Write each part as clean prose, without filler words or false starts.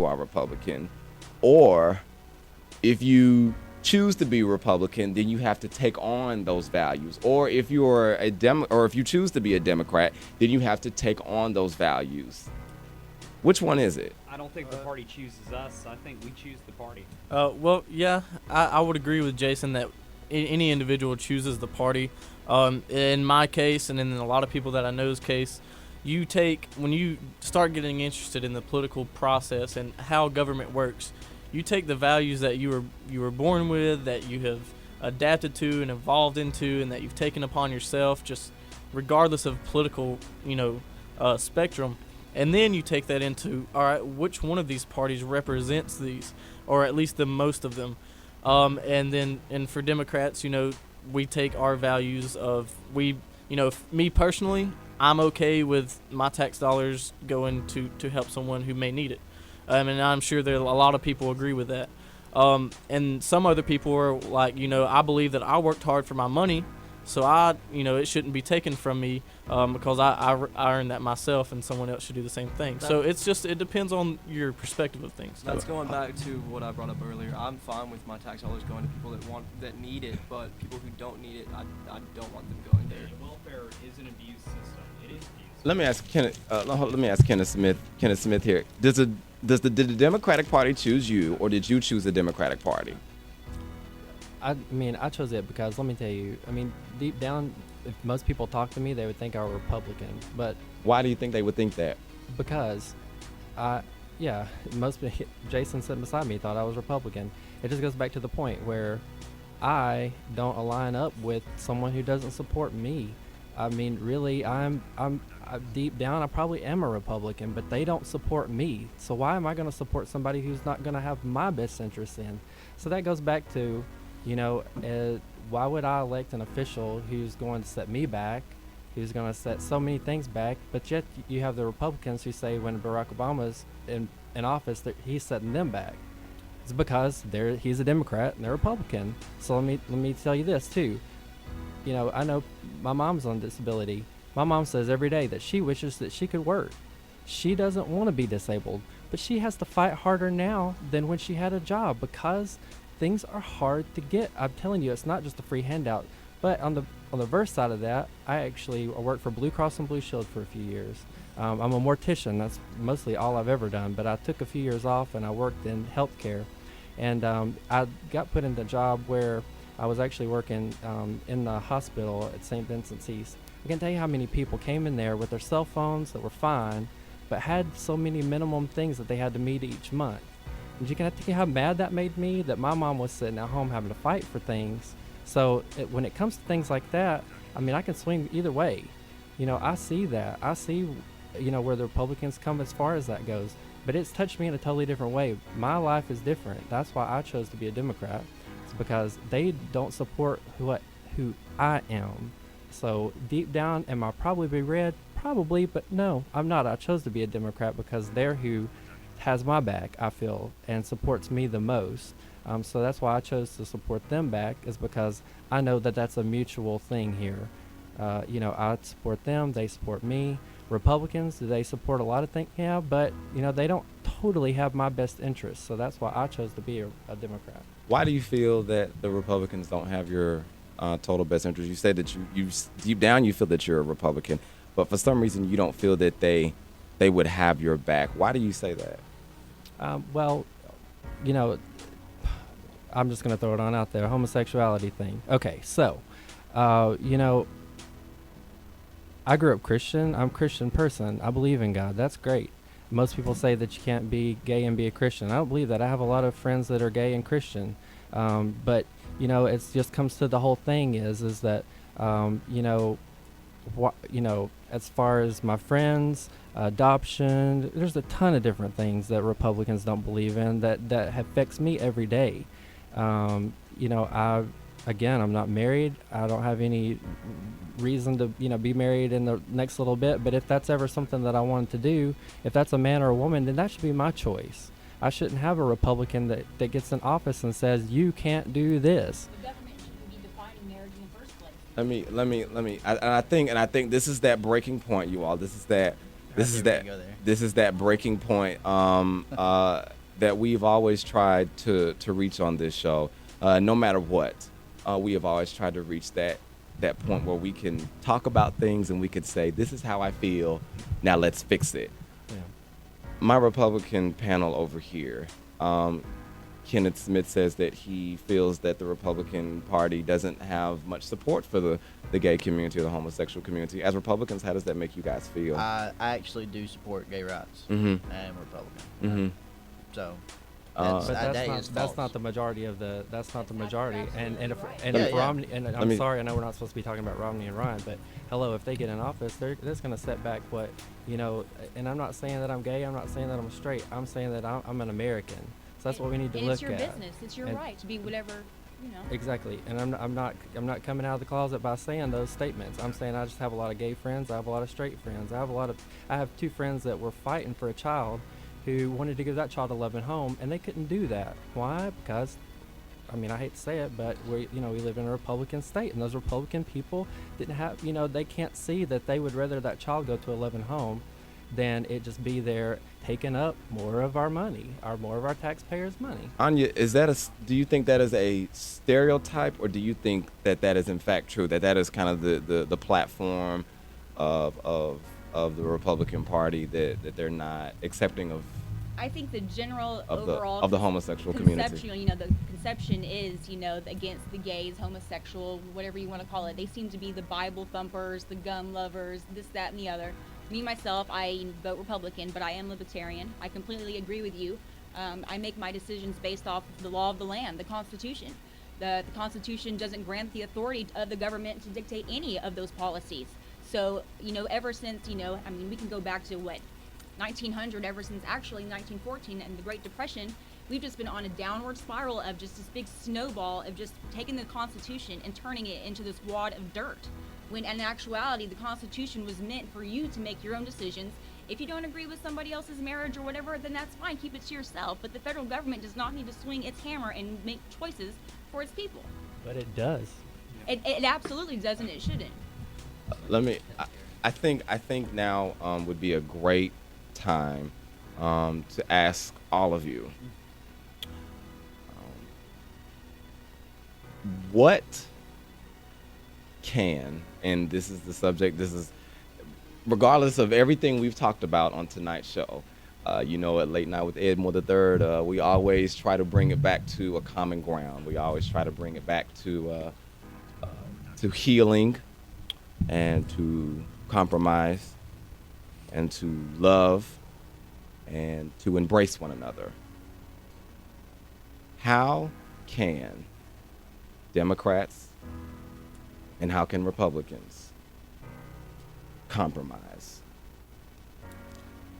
you are Republican, or if you choose to be Republican, then you have to take on those values. Or if you're or if you choose to be a Democrat, then you have to take on those values. Which one is it? I don't think the party chooses us. I think we choose the party. Well, yeah, I would agree with Jason that any individual chooses the party. In my case, and in a lot of people that I know's case, when you start getting interested in the political process and how government works, you take the values that you were born with, that you have adapted to and evolved into, and that you've taken upon yourself, just regardless of political, spectrum. And then you take that into, all right, which one of these parties represents these, or at least the most of them. And for Democrats, we take our values of me personally, I'm okay with my tax dollars going to help someone who may need it. And I'm sure there a lot of people agree with that. And some other people are like, I believe that I worked hard for my money, so it shouldn't be taken from me because I earned that myself, and someone else should do the same thing. So it depends on your perspective of things. That's going back to what I brought up earlier. I'm fine with my tax dollars going to people that need it, but people who don't need it, I don't want them going there. Welfare is an abuse system. It is abuse. Let me ask Kenneth. Let me ask Kenneth Smith. Kenneth Smith here. Did the Democratic Party choose you, or did you choose the Democratic Party? I chose it because, let me tell you, deep down, if most people talk to me, they would think I were Republican. But Why do you think they would think that? because, Jason sitting beside me thought I was Republican. It just goes back to the point where I don't align up with someone who doesn't support me. Really, I'm deep down, I probably am a Republican, but they don't support me. So why am I going to support somebody who's not going to have my best interests in? So that goes back to, why would I elect an official who's going to set me back, who's going to set so many things back, but yet you have the Republicans who say when Barack Obama's in office that he's setting them back. It's because he's a Democrat and they're Republican. So let me tell you this too. I know my mom's on disability. My mom says every day that she wishes that she could work. She doesn't want to be disabled, but she has to fight harder now than when she had a job because things are hard to get. I'm telling you, it's not just a free handout. But on the reverse side of that, I worked for Blue Cross and Blue Shield for a few years. I'm a mortician. That's mostly all I've ever done. But I took a few years off and I worked in healthcare. And I got put into a job where I was actually working in the hospital at St. Vincent's East. I can't tell you how many people came in there with their cell phones that were fine, but had so many minimum things that they had to meet each month. And you can think how mad that made me, that my mom was sitting at home having to fight for things. So when it comes to things like that, I can swing either way. I see that. I see, where the Republicans come as far as that goes. But it's touched me in a totally different way. My life is different. That's why I chose to be a Democrat. It's because they don't support who I am. So deep down, am I probably be red? Probably, but no, I'm not. I chose to be a Democrat because they're who has my back, I feel, and supports me the most. So that's why I chose to support them back, is because I know that that's a mutual thing here. I support them, they support me. Republicans, do they support a lot of things? Yeah, but, they don't totally have my best interests. So that's why I chose to be a Democrat. Why do you feel that the Republicans don't have your total best interest? You say that you deep down you feel that you're a Republican, but for some reason you don't feel that they would have your back. Why do you say that? I'm just going to throw it on out there, homosexuality thing. Okay, so, I grew up Christian. I'm a Christian person. I believe in God. That's great. Most people say that you can't be gay and be a Christian. I don't believe that. I have a lot of friends that are gay and Christian. But, it just comes to the whole thing is that, as far as my friends, adoption, there's a ton of different things that Republicans don't believe in that affects me every day. I'm not married. I don't have any reason to, be married in the next little bit. But if that's ever something that I wanted to do, if that's a man or a woman, then that should be my choice. I shouldn't have a Republican that gets in office and says, you can't do this. The government shouldn't be defining marriage in the first place. I think this is that breaking point, you all. This is that This is dare that. we go there? This is that breaking point that we've always tried to reach on this show. No matter what, we have always tried to reach that point where we can talk about things and we could say, "This is how I feel. Now let's fix it." Yeah. My Republican panel over here, Kenneth Smith says that he feels that the Republican Party doesn't have much support for the gay community or the homosexual community. As Republicans, how does that make you guys feel? I actually do support gay rights. Mhm. I am Republican. Mhm. So Uh, But that that's is not false. the majority of the. That's not the majority. And if Yeah, if yeah. Romney and Let I'm me- sorry, I know we're not supposed to be talking about Romney and Ryan, but hello, if they get in office, that's going to set back what And I'm not saying that I'm gay. I'm not saying that I'm straight. I'm saying that I'm an American. So that's what we need to and look it's your at. business. It's your And- right to be whatever, you know. Exactly, and I'm not coming out of the closet by saying those statements. I'm saying I just have a lot of gay friends. I have a lot of straight friends. I have two friends that were fighting for a child, who wanted to give that child a loving home, and they couldn't do that. Why? Because, I mean, I hate to say it, but we live in a Republican state, and those Republican people didn't have, they can't see that they would rather that child go to a loving home than it just be there taking up more of our money, more of our taxpayers' money. Anya, do you think that is a stereotype, or do you think that is in fact true? That is kind of the platform of the Republican Party, that they're not accepting of I think the general of overall the homosexual community. conception, the conception is, against the gays, homosexual, whatever you want to call it. They seem to be the Bible thumpers, the gun lovers, this, that, and the other. Me, myself, I vote Republican, but I am libertarian. I completely agree with you. I make my decisions based off of the law of the land, the Constitution. The Constitution doesn't grant the authority of the government to dictate any of those policies. So, ever since, we can go back to 1900, ever since actually 1914 and the Great Depression, we've just been on a downward spiral of just this big snowball of just taking the Constitution and turning it into this wad of dirt. When in actuality, the Constitution was meant for you to make your own decisions. If you don't agree with somebody else's marriage or whatever, then that's fine, keep it to yourself. But the federal government does not need to swing its hammer and make choices for its people. But it does. It absolutely does, and it shouldn't. I think now would be a great time to ask all of you, what can, and this is the subject, this is regardless of everything we've talked about on tonight's show, at Late Night with Edmore III, we always try to bring it back to a common ground. We always try to bring it back to healing and to compromise and to love and to embrace one another. How can Democrats and how can Republicans compromise?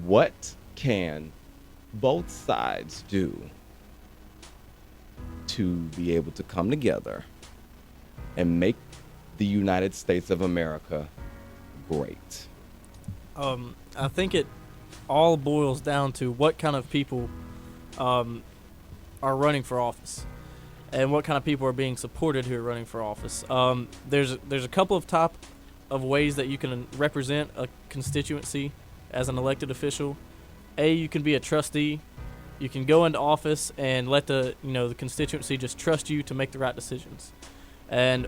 What can both sides do to be able to come together and make the United States of America great? I think it all boils down to what kind of people are running for office, and what kind of people are being supported who are running for office. There's a couple of top of ways that you can represent a constituency as an elected official. You can be a trustee. You can go into office and let the constituency just trust you to make the right decisions,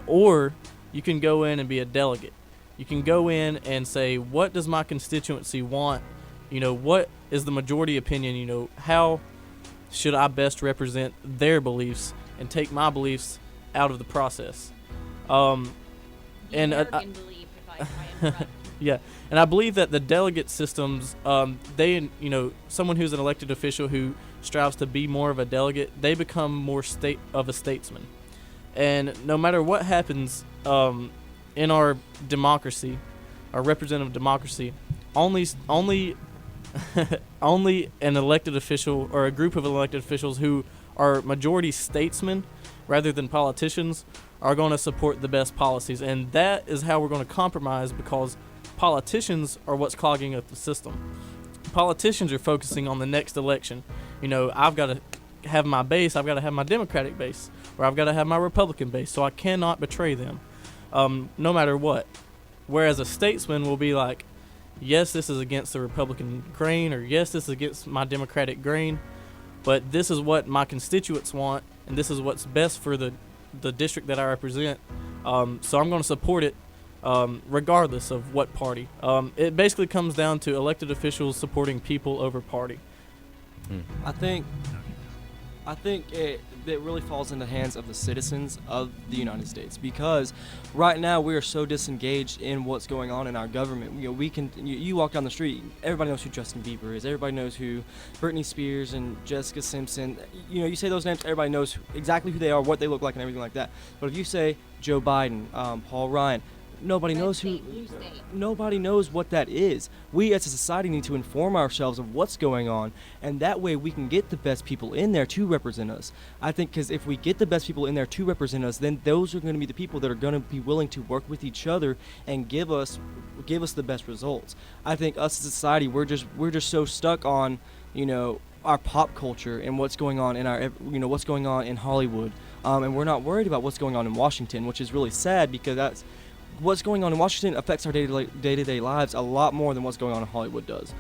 or you can go in and be a delegate. You can go in and say, what does my constituency want? What is the majority opinion? How should I best represent their beliefs and take my beliefs out of the process? The And, American belief, if I interrupt. Yeah, and I believe that the delegate systems, someone who's an elected official who strives to be more of a delegate, they become more of a statesman. And no matter what happens in our democracy, our representative democracy, only an elected official or a group of elected officials who are majority statesmen rather than politicians are going to support the best policies. And that is how we're going to compromise, because politicians are what's clogging up the system. Politicians are focusing on the next election. I've got to have my base, I've got to have my Democratic base, or I've got to have my Republican base, so I cannot betray them, no matter what. Whereas a statesman will be like, yes, this is against the Republican grain, or yes, this is against my Democratic grain, but this is what my constituents want, and this is what's best for the district that I represent. So I'm going to support it regardless of what party. It basically comes down to elected officials supporting people over party. I think it really falls in the hands of the citizens of the United States, because right now we are so disengaged in what's going on in our government. You walk down the street, everybody knows who Justin Bieber is, everybody knows who Britney Spears and Jessica Simpson. You say those names, everybody knows exactly who they are, what they look like, and everything like that. But if you say Joe Biden, Paul Ryan, nobody knows who. Nobody knows what that is. We as a society need to inform ourselves of what's going on, and that way we can get the best people in there to represent us. I think because if we get the best people in there to represent us, then those are going to be the people that are going to be willing to work with each other and give us the best results. I think us as a society, we're just so stuck on, our pop culture and what's going on in what's going on in Hollywood, and we're not worried about what's going on in Washington, which is really sad, because what's going on in Washington affects our day-to-day lives a lot more than what's going on in Hollywood does.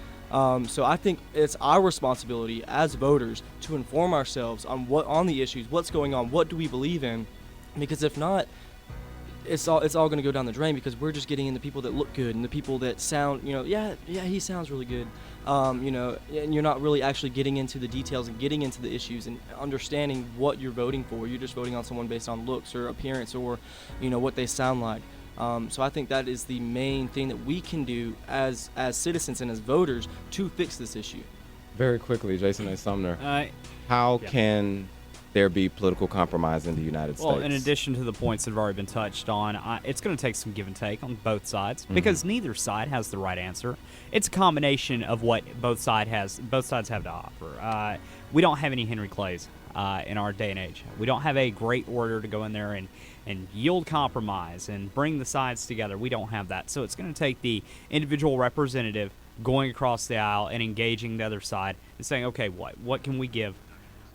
So I think it's our responsibility as voters to inform ourselves on the issues, what's going on, what do we believe in, because if not, it's all going to go down the drain, because we're just getting in the people that look good and the people that sound, yeah, he sounds really good, and you're not really actually getting into the details and getting into the issues and understanding what you're voting for. You're just voting on someone based on looks or appearance or, what they sound like. So I think that is the main thing that we can do as citizens and as voters to fix this issue. Very quickly, Jason and Sumner, how yeah. can there be political compromise in the United Well, States? in addition to the points that have already been touched on, it's going to take some give and take on both sides, because neither side has the right answer. It's a combination of what both sides have to offer. We don't have any Henry Clays in our day and age. We don't have a great orator to go in there and yield compromise and bring the sides together. We don't have that. So it's going to take the individual representative going across the aisle and engaging the other side and saying, okay, what can we give?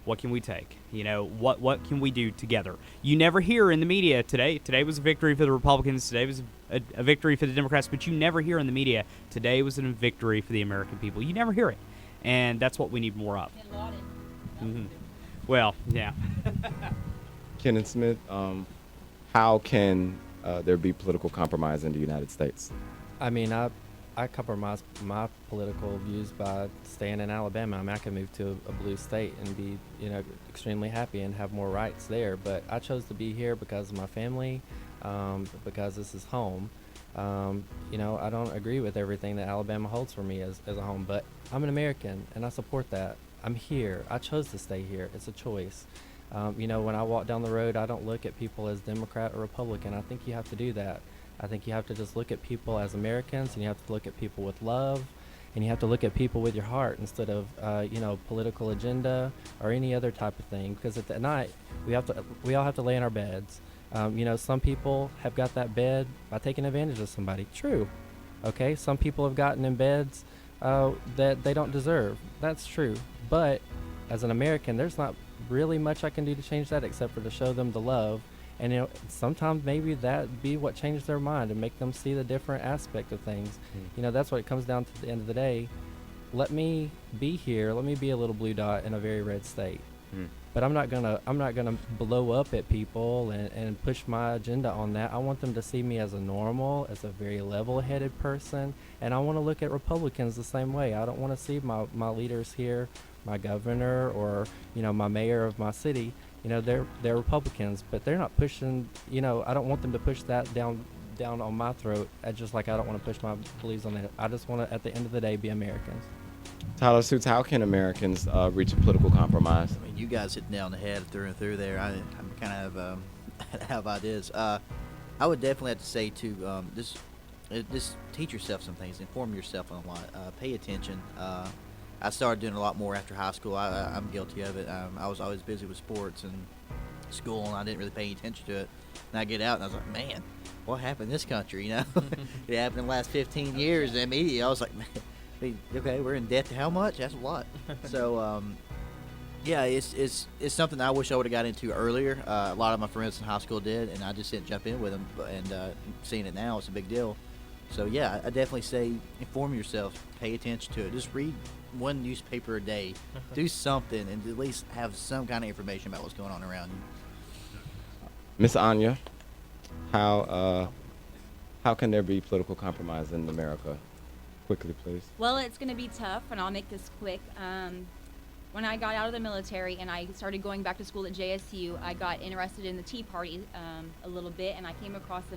What can we take? What can we do together? You never hear in the media today was a victory for the Republicans, today was a victory for the Democrats, but you never hear in the media, today was a victory for the American people. You never hear it. And that's what we need more of. Well, yeah. Kenneth Smith, how can there be political compromise in the United States? I mean, I compromise my political views by staying in Alabama. I mean, I could move to a blue state and be, extremely happy and have more rights there. But I chose to be here because of my family, because this is home. I don't agree with everything that Alabama holds for me as a home, but I'm an American and I support that. I'm here. I chose to stay here. It's a choice. When I walk down the road, I don't look at people as Democrat or Republican. I think you have to do that. I think you have to just look at people as Americans, and you have to look at people with love, and you have to look at people with your heart instead of, political agenda or any other type of thing. Because at night, we all have to lay in our beds. Some people have got that bed by taking advantage of somebody. True. Okay. Some people have gotten in beds that they don't deserve. That's true. But as an American, there's not really much I can do to change that except for to show them the love. And sometimes maybe that be what changed their mind and make them see the different aspect of things. That's what it comes down to at the end of the day. Let me be here. Let me be a little blue dot in a very red state. But I'm not gonna blow up at people and push my agenda on that. I want them to see me as a normal, as a very level-headed person, and I want to look at Republicans the same way. I don't want to see my leaders here, my governor or my mayor of my city. They're Republicans, but they're not pushing. I don't want them to push that down on my throat. Just like I don't want to push my beliefs on it. I just want to, at the end of the day, be Americans. Tyler Suits, how can Americans reach a political compromise? I mean, you guys hit the nail on the head through and through there. I'm kind of have ideas. I would definitely have to say to just teach yourself some things, inform yourself on a lot, pay attention. I started doing a lot more after high school. I'm guilty of it. I was always busy with sports and school, and I didn't really pay any attention to it. And I get out, and I was like, man, what happened in this country, It happened in the last 15 years. And immediately, I was like, man, okay, we're in debt to how much? That's a lot. So, yeah, it's something I wish I would have got into earlier. A lot of my friends in high school did, and I just didn't jump in with them. And seeing it now, it's a big deal. So yeah, I definitely say inform yourself, pay attention to it. Just read one newspaper a day, do something, and at least have some kind of information about what's going on around you. Miss Anya, how can there be political compromise in America? Quickly, please. Well, it's going to be tough, and I'll make this quick. When I got out of the military and I started going back to school at JSU, I got interested in the Tea Party a little bit, and I came across a